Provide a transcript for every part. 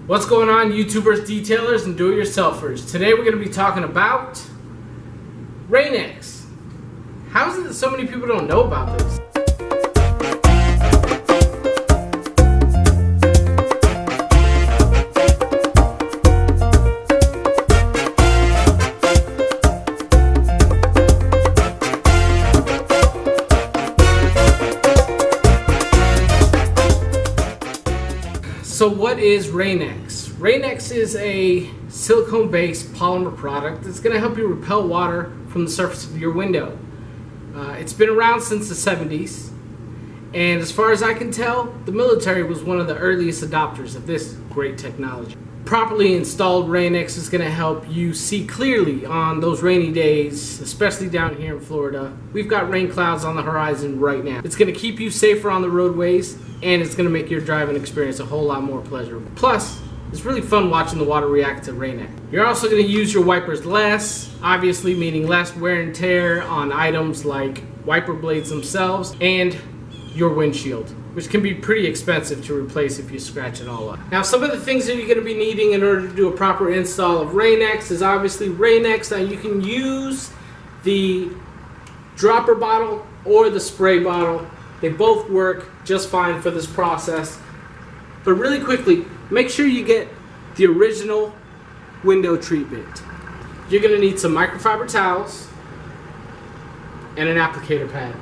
What's going on, YouTubers, detailers, and do-it-yourselfers? Today we're going to be talking about Rainx. How is it that so many people don't know about this? So what is Rainx? Rainx is a silicone-based polymer product that's going to help you repel water from the surface of your window. It's been around since the 70s, and as far as I can tell, the military was one of the earliest adopters of this great technology. Properly installed Rainx is going to help you see clearly on those rainy days, especially down here in Florida. We've got rain clouds on the horizon right now. It's going to keep you safer on the roadways, and it's going to make your driving experience a whole lot more pleasurable. Plus, it's really fun watching the water react to Rainx. You're also going to use your wipers less, obviously meaning less wear and tear on items like wiper blades themselves and your windshield, which can be pretty expensive to replace if you scratch it all up. Now, some of the things that you're going to be needing in order to do a proper install of Rainx is obviously Rainx. Now, you can use the dropper bottle or the spray bottle. They both work just fine for this process. But really quickly, make sure you get the original window treatment. You're going to need some microfiber towels and an applicator pad.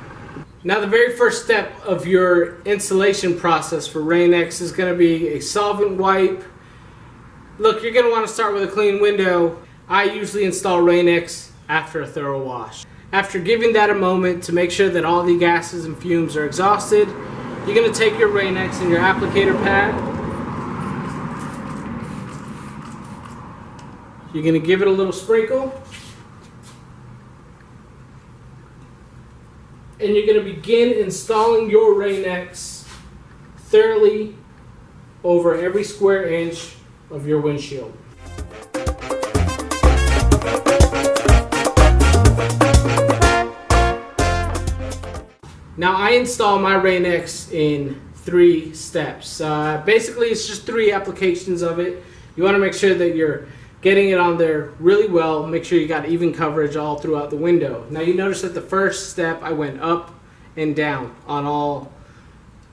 Now, the very first step of your installation process for Rainx is going to be a solvent wipe. Look, you're going to want to start with a clean window. I usually install Rainx after a thorough wash. After giving that a moment to make sure that all the gases and fumes are exhausted, you're going to take your Rainx and your applicator pad. You're going to give it a little sprinkle. And you're going to begin installing your Rainx thoroughly over every square inch of your windshield. Now, I install my Rainx in 3 steps. Basically, it's just 3 applications of it. You want to make sure that you're getting it on there really well. Make sure you got even coverage all throughout the window. Now, you notice that the first step I went up and down on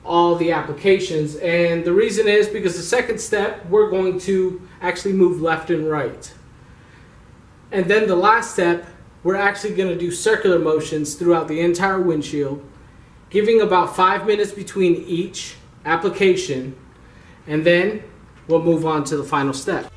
all the applications, and the reason is because the second step we're going to actually move left and right, and then the last step we're actually going to do circular motions throughout the entire windshield, giving about 5 minutes between each application, and then we'll move on to the final step.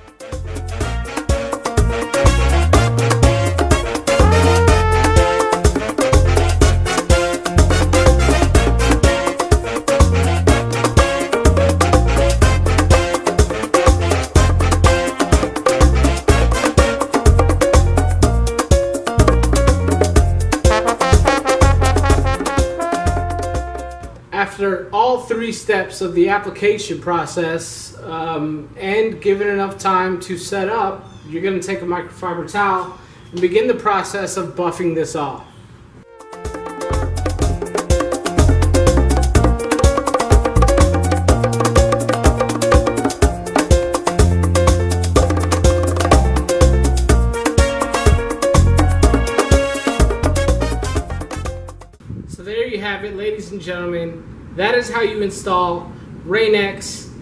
After all 3 steps of the application process and given enough time to set up, you're going to take a microfiber towel and begin the process of buffing this off. So there you have it, ladies and gentlemen. That is how you install Rainx.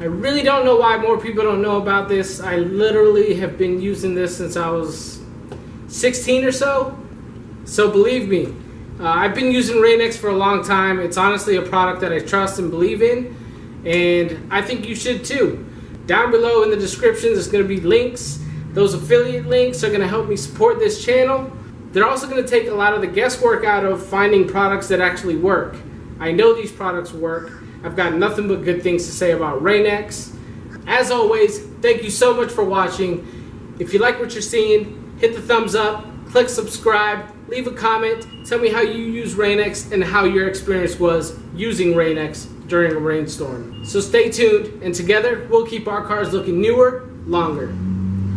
I really don't know why more people don't know about this. I literally have been using this since I was 16 or so. So believe me, I've been using Rainx for a long time. It's honestly a product that I trust and believe in, and I think you should too. Down below in the description there's going to be links. Those affiliate links are going to help me support this channel. They're also going to take a lot of the guesswork out of finding products that actually work. I know these products work. I've got nothing but good things to say about Rainx. As always, thank you so much for watching. If you like what you're seeing, hit the thumbs up, click subscribe, leave a comment, tell me how you use Rainx and how your experience was using Rainx during a rainstorm. So stay tuned, and together we'll keep our cars looking newer, longer.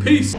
Peace.